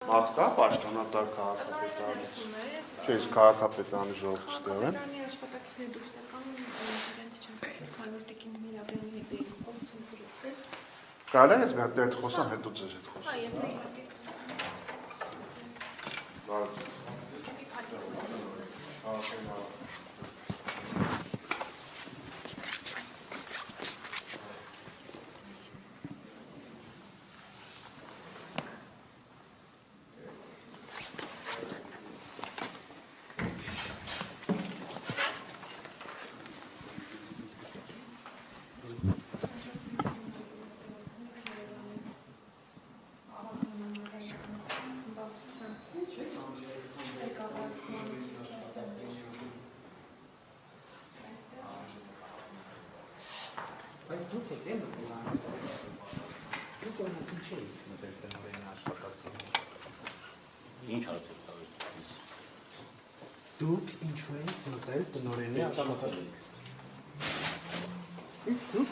Մարդ կա պաշտոնատար քաղաքապետարից։ Չէ, իսկ քաղաքապետարանի ժողովուրդներ են։ Քաղաքապետարանի աշխատակիցների դուրս եկան, իրենց չեն խոսել, քանի որ Տիկին Միրաբյանի հետ էին փոխություն զրուցել։ Կարելի է ես մի հատ դեռ խոսամ, հետո ձեզ հետ խոսեմ։ Հա, եթե իհարկե։ Բայց դուք եք են դուք օրինակ ինչ եք մտել տնօրենի աշխատասիրում։ Ինչ հարցեր տալիս։ Դուք ինչու եք մտել տնօրենի աշխատասիրում։ Իսկ դուք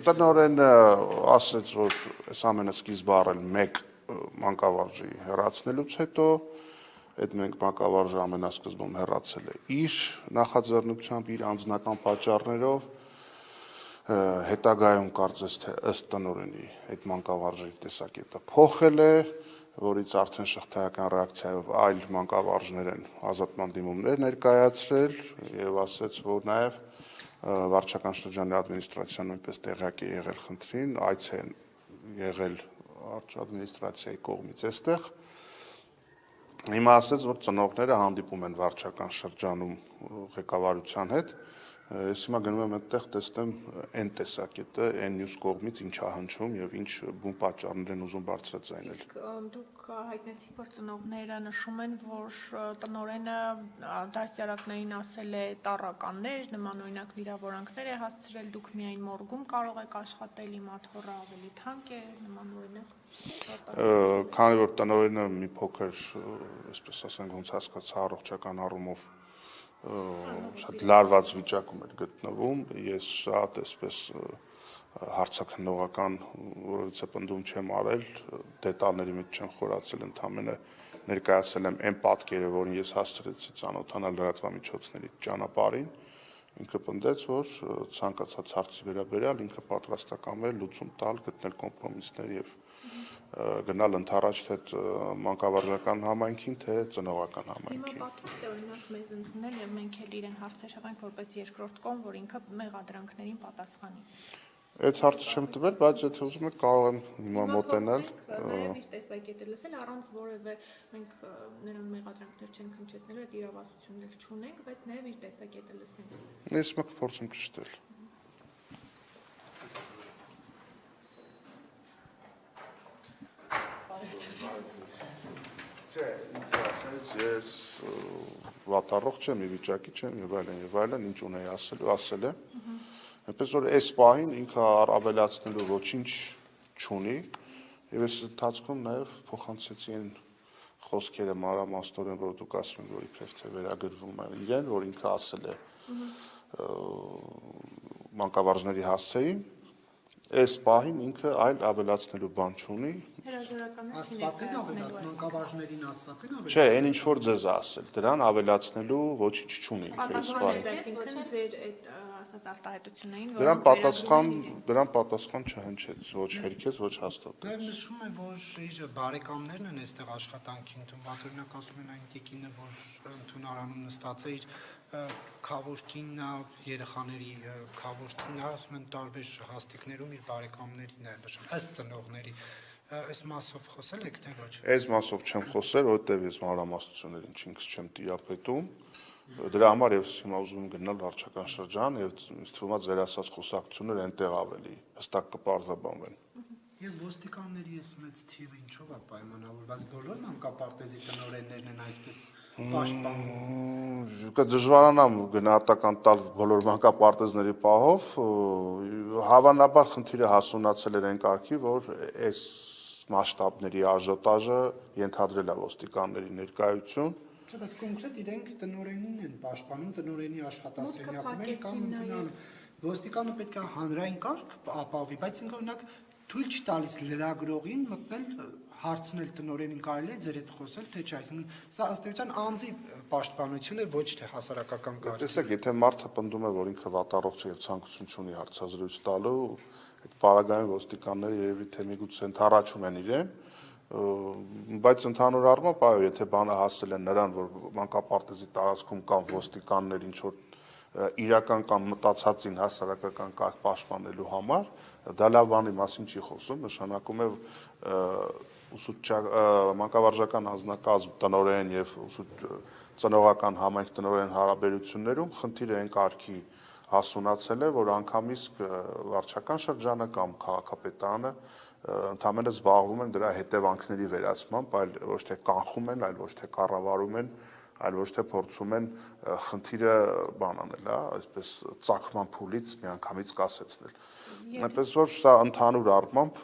Տնօրենը ասաց, որ այս ամենը սկիզբը առել մեկ մանկավարժի հեռացնելուց հետո, այդ մենք մանկավարժը ամենասկզբում հեռացել է իր նախաձեռնությամբ, իր անձնական պատճառներով, հետագայում կարծես թե ըստ տնօրենի այդ մանկավարժի տեսակետը փոխել է, որից արդեն շղթայական ռեակցիայով այլ մանկավարժներ են ազատման դիմումներ ներկայացրել եւ ասաց, որ նաեւ վարչական շրջանի ադմինիստրացիան նույնպես տեղյակ է եղել խնդրին, այց են եղել ադմինիստրացիայի կողմից այստեղ։ Հիմա ասաց, որ ծնողները հանդիպում են վարչական շրջանում ղեկավարության հետ, ես հիմա գնում եմ այդտեղ տեսնեմ այն տեսակետը, այն մյուս կողմից ինչ է հնչում եւ ինչ բուն պատճառներ են ուզում բարձրաձայնել։ Իսկ դուք հայտնեցիք, որ ծնողները նշում են, որ տնօրենը դասյարակներին ասել է տառականներ, նման օրինակ վիրավորանքներ է հասցրել, դուք միայն մորգում կարող եք աշխատել, իմ աթոռը ավելի թանկ է, նման օրինակ։ Քանի որ տնօրենը մի փոքր, այսպես ասենք, ոնց հասկացա, առողջական առումով շատ լարված վիճակում էր գտնվում, ես շատ այսպես հարցաքննողական որևիցե պնդում չեմ արել, դետալների մեջ չեմ խորացել, ընդամենը ներկայացել եմ այն պատկերը, որին ես հասցրեցի ծանոթանալ լրատվամիջոցների ճանապարհին, ինքը պնդեց, որ ցանկացած հարցի վերաբերյալ ինքը պատրաստական է լուծում տալ, գտնել կոմպրոմիսներ եւ գնալ ընդառաջ թե մանկավարժական համայնքին, թե ծնողական համայնքին։ Հիմա պատվիրտ է օրինակ մեզ ընդունել եւ մենք էլ իրեն հարցեր շավենք որպես երկրորդ կողմ, որ ինքը մեղադրանքներին պատասխանի։ Այդ հարցը չեմ տվել, բայց եթե ուզում եք կարող եմ հիմա մոտենալ։ Նաեւ իր տեսակետը լսել առանց որևէ մենք նրան մեղադրանքներ չենք հնչեցնելու, այդ իրավասություններ չունենք, բայց նաեւ իր տեսակետը լսենք։ Ես մոտ փորձում ճշտել։ Ես վատառողջ չեմ, ի վիճակի չեմ եւ այլն, ինչ ունեի ասելու, ասել եմ։ Այնպես որ այս պահին ինքը ավելացնելու ոչինչ չունի եւ այս ընթացքում նաեւ փոխանցեցի այն խոսքերը մանրամասնորեն, որ դուք ասում եք, որ իբրև թե վերագրվում է իրեն, որ ինքը ասել է մանկավարժների հասցեին, այս պահին ինքը այլ ավելացնելու բան չունի։ Ասվածին ավելաց, մանկավարժներին ասվածին ավելաց։ Չէ, այն ինչ որ ձեզ ասել, դրան ավելացնելու ոչինչ չունի։ Այսինքն ձեր այդ ասած արտահայտություններին, դրան պատասխան չհնչեց, ոչ հերքեց, ոչ հաստատեց։ Նաև նշվում է, որ իր բարեկամներն են այստեղ աշխատանքի ընդունված, օրինակ ասում են այն տիկինը, որ ընդունարանում նստած է իր քավորքինն է, երեխաների քավորքինն է, ասում են տարբեր հաստիկներում իր բարեկամներին է նշում, ըստ ծնողների։ Այս մասով խոսել եք թե ոչ։ Այս մասով չեմ խոսել, որովհետև ես մանրամասնություններին ինքս չեմ տիրապետում։ Դրա համար ես հիմա ուզում եմ գնալ վարչական շրջան եւ ինձ թվում է ձեր ասած խոսակցությունները այնտեղ ավելի հստակ կպարզաբանվեն։ Եվ ոստիկանների այս մեծ թիվը ինչով է պայմանավորված, բոլոր մանկապարտեզի տնօրեններն են այսպես պաշտպանվում։ Կդժվարանամ գնահատական տալ բոլոր մանկապարտեզների պահով, հավանաբար խնդիրը հասունացել էր այն կարգի, որ այս մասշտաբների աժոտաժը ենթադրել է ոստիկանների ներկայություն։ Չէ, բայց կոնկրետ իրենք տնօրենին են պաշտպանում, տնօրենի աշխատասենյակում են կամ ընդունանում։ Ոստիկանը պետք է հանրային կարգ ապավի, բայց ինքը օրինակ թույլ չի տալիս լրագրողին մտնել հարցնել տնօրենին, կարելի է ձեր հետ խոսել, թե չէ, այսինքն սա ըստ էության անձի պաշտպանություն է, ոչ թե հասարակական կարգ։ Տեսեք, եթե մարդը պնդում է, որ ինքը վատառողջ է եւ ցանկություն չունի հարցազրույց տալու, այդ պարագայում ոստիկանները երևի թե միգուցե ընդառաջում են իրեն, բայց ընդհանուր առմամբ այո, եթե բանը հասել է նրան, որ մանկապարտեզի տարածքում կան ոստիկաններ ինչ որ իրական կամ մտածածին հասարակական կարգ պաշտպանելու համար, դա լավ բանի մասին չի խոսում, նշանակում է մանկավարժական անձնակազմ տնօրեն եւ ծնողական համայնք տնօրեն հարաբերություններում խնդիրը այն կարգի հասունացել է, որ անգամից վարչական շրջանը կամ քաղաքապետարանը ընդհանրապես զբաղվում են դրա հետևանքների վերացմամբ, այլ ոչ թե կանխում են, այլ ոչ թե կառավարում են, այլ ոչ թե փորձում են խնդիրը բան անել, այսպես ծագման փուլից միանգամից կասեցնել։ Այնպես որ սա ընդհանուր առմամբ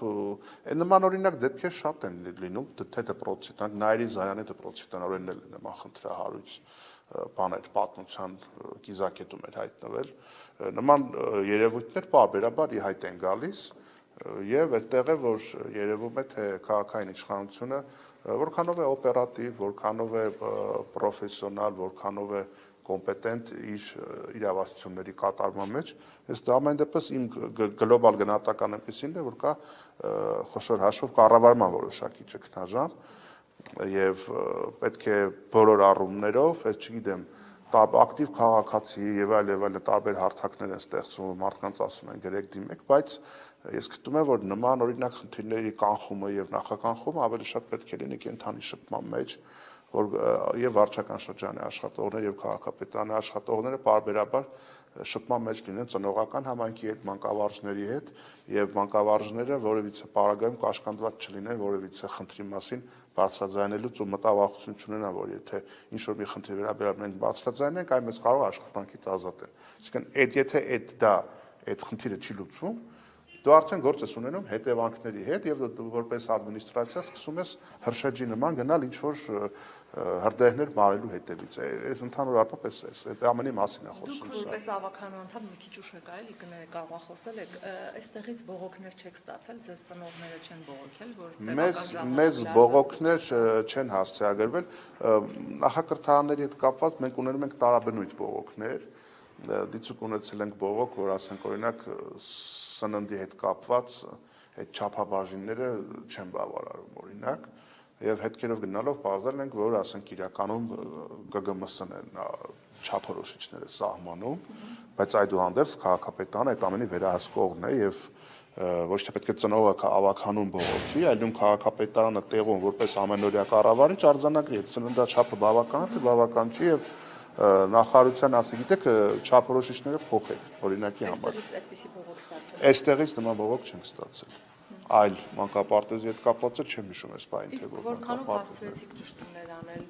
նման օրինակ դեպքեր շատ են լինում, թե դպրոցի տնօրեն Նայիրի Զարյանի դպրոցի տնօրենն էլ նման խնդրահարույց բաներ պատմության կիզակետում էր հայտնվել։ Նման երևույթներ պարբերաբար ի հայտ են գալիս եւ այդտեղ է որ երևում է թե քաղաքային իշխանությունը որքանով է օպերատիվ, որքանով է պրոֆեսիոնալ, որքանով է կոմպետենտ իր իրավասությունների կատարման մեջ, ես դա ամեն դեպս իմ գլոբալ գնահատական այնպեսին է, որ կա խոշոր հաշվով կառավարման որոշակի ճգնաժամ եւ պետք է բոլոր առումներով, ես չգիտեմ, ակտիվ քաղաքացի եւ այլ տարբեր հարթակներ են ստեղծվում, մարդկանց ասում են գրեք դիմեք, բայց ես գտնում եմ, որ նման օրինակ խնդիրների կանխումը եւ նախականխումը ավելի շատ պետք է լինի կենթանի շփման մեջ, որ եւ վարչական շրջանի աշխատողները եւ քաղաքապետարանի աշխատողները պարբերաբար շփման մեջ լինեն ծնողական համայնքի հետ, մանկավարժների հետ եւ մանկավարժները որևիցե պարագայում կաշկանդված չլինեն որևիցե խնդրի մասին բարձրաձայնելուց ու մտավախություն չունենան, որ եթե ինչ-որ մի խնդրի վերաբերյալ մենք բարձրաձայնենք, այն մեզ կարող է աշխատանքից ազատել։ Այսինքն եթե այդ խնդիրը չի լուծվում, դու արդեն գործ ես ունենում հետևանքների հետ եւ որպես ադմինիստրացիա սկսում ես հրշեջի նման գնալ ինչ-որ հրդեհներ մարելու հետևից։ Այս ընդհանուր առմամբ այդ ամենի մասին է խոսում։ Դուք որպես ավականու անդամ մի քիչ ուշ եք այլ կարող խոսել եք, այստեղից բողոքներ չեք ստացել, ձեզ ծնողները չեն բողոքել, որ մեզ բողոքներ չեն հասցեագրվել, նախակրթարանների հետ կապված մենք ունենում ենք տարաբնույթ բողոքներ, դիցուկ ունեցել ենք բողոք, որ ասենք օրինակ սննդի հետ կապված այդ չափաբաժինները չեն բավարարում օրինակ եւ հետքերով գնալով բազարել ենք, որ ասենք իրականում ԳԳՄՍ-ն են չափորոշիչները սահմանում, բայց այդուհանդերձ քաղաքապետարանը այդ ամենի վերահսկողն է եւ ոչ թե պետք է ծնողը ավականուն բողոքի, այլում քաղաքապետարանը տեղում որպես ամենօրյա կառավարիչ արձանագրի այդ սննդաչափը բավական է, թե բավական չի եւ նախարարության ասի գիտեք չափորոշիչները փոխեք օրինակի համար։ Այստեղից նման բողոք չենք ստացել։ Այլ մանկապարտեզի հետ կապված էլ չեմ հիշում այս բանին, թե որքանով հասցրեցիք ճշտումներ անել,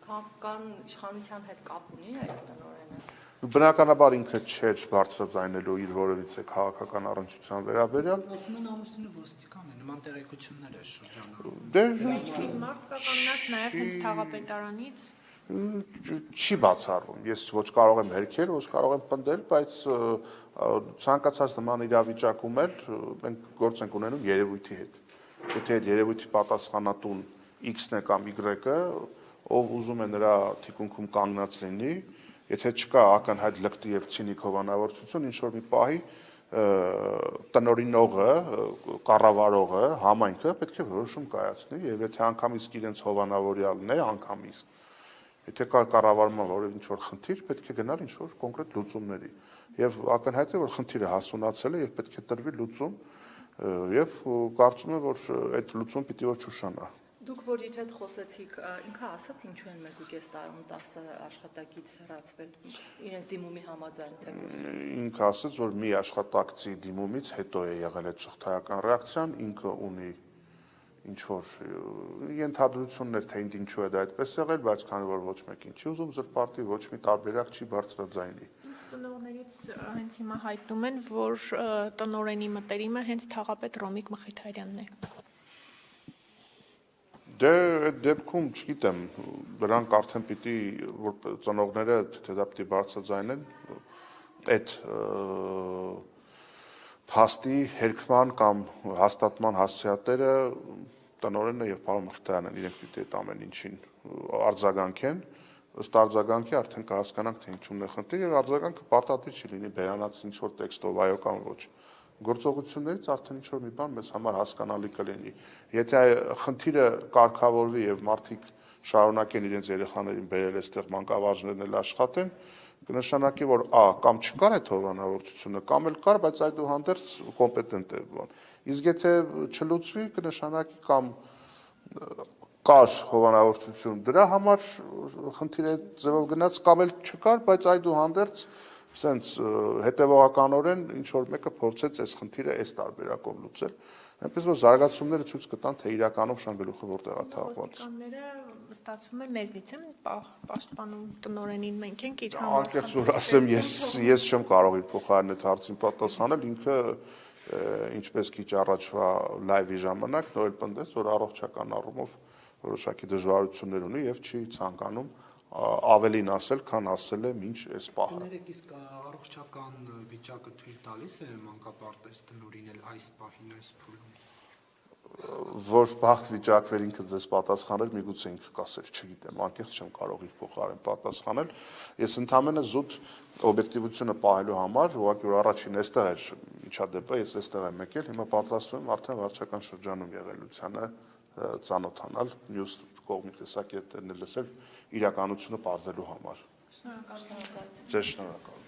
քաղաքական իշխանության հետ կապ ունի այս տնօրենը։ Բնականաբար ինքը չէր բարձրաձայնելու իր որևիցե քաղաքական առնչության վերաբերյալ։ Ասում են ամուսինը ոստիկան է, նման տեղեկություններ է շրջանում։ Դե մարդ կա կանգնած նաեւ հենց թաղապետարանից չի բացառվում։ Ես ոչ կարող եմ հերքել, ոչ կարող եմ պնդել, բայց ցանկացած նման իրավիճակում էլ մենք գործ ենք ունենում երևույթի հետ։ Եթե այդ երևույթի պատասխանատուն X-ն է կամ Y-ը, ով ուզում է նրա թիկունքում կանգնած լինի, եթե չկա ակնհայտ լկտի եւ ցինիկ հովանավորություն, ինչ որ մի պահի տնօրինողը, կառավարողը, համայնքը պետք է որոշում կայացնի եւ եթե անգամից իրենց հովանավորյալն է, անգամից եթե կա կառավարման որևէ ինչ-որ խնդիր, պետք է գնալ ինչ-որ կոնկրետ լուծումների։ Եվ ակնհայտ է, որ խնդիրը հասունացել է եւ պետք է տրվի լուծում եւ կարծում եմ, որ այդ լուծումը պիտի որ չուշանա։ Դուք որ իր հետ խոսեցիք, ինքը ասաց ինչու են 1.5 տարում 10 աշխատակից հեռացվել իրենց դիմումի համաձայն թե Ինքը ասաց, որ մի աշխատակցի դիմումից հետո է եղել այդ շղթայական ռեակցիան, ինքը ունի ինչ որ ենթադրություններ, թե ինչու է դա այդպես եղել, բայց քանի որ ոչ մեկին չի ուզում զրպարտի, ոչ մի տարբերակ չի բարձրաձայնի։ Ծնողներից հենց հիմա հայտնում են, որ տնօրենի մտերիմը հենց թաղապետ Ռոմիկ Մխիթարյանն է։ Դե այդ դեպքում չգիտեմ, դրանք արդեն պիտի որ ծնողները թե դա պիտի բարձրաձայնեն այդ փաստի հերքման կամ հաստատման հասցեատերը տնօրենը եւ պարոն Մխիթարյանն են, իրենք պիտի այդ ամեն ինչին արձագանքեն, ըստ արձագանքի արդեն կհասկանանք թե ինչու՞մն է խնդիրը եւ արձագանքը պարտադիր չի լինի բերանաց ինչ որ տեքստով այո կամ ոչ։ Գործողություններից արդեն ինչ որ մի բան մեզ համար հասկանալի կլինի։ Եթե խնդիրը կարգավորվի եւ մարդիկ շարունակեն իրենց երեխաներին բերել այստեղ մանկավարժներն էլ աշխատեն, կնշանակի որ կամ չկար այդ հովանավորությունը, կամ էլ կար, բայց այդուհանդերձ կոմպետենտ է բան։ Իսկ եթե չլուծվի, կնշանակի կամ կար հովանավորություն, դրա համար խնդիրը ձևով գնաց կամ էլ չկար, բայց այդուհանդերձ սենց հետևողականորեն ինչ որ մեկը փորձեց այս խնդիրը այս տարբերակով լուծել, այնպես որ զարգացումները ցույց կտան, թե իրականում շանգելուխը որտեղ է թաղված։ Ոստիկանները ստացվում է մեզնից են պաշտպանում տնօրենին, մենք ենք իր համար։ Անկեղծ որ ասեմ, ես չեմ կարող իր փոխարեն այդ հարցին պատասխանել, ինքը ինչպես քիչ առաջվա լայվի ժամանակ նոր պնդեց, որ առողջական առումով որոշակի դժվարություններ ունի եւ չի ցանկանում ավելին ասել, քան ասել է մինչ այս պահը։ Իսկ առողջական վիճակը թույլ տալիս է մանկապարտեզ տնօրինել այս պահին այս փուլում։ Որ բախտ վիճակվեր ինքը ձեզ պատասխանել, միգուցե ինքը կասեր, չգիտեմ, անկեղծ չեմ կարող իր փոխարեն պատասխանել։ Ես ընդհանրապես զուտ օբյեկտիվությունը պահելու համար, ուղղակի որ առաջին այստեղ էր միջադեպը, ես այստեղ եմ եկել, հիմա պատրաստվում եմ արդեն վարչական շրջանում եղելությանը ծանոթանալ, մյուս կողմի տեսակետներն լսել իրականությունը բարձելու համար։ Շնորհակալ եմ։ Ձեզ շնորհակալ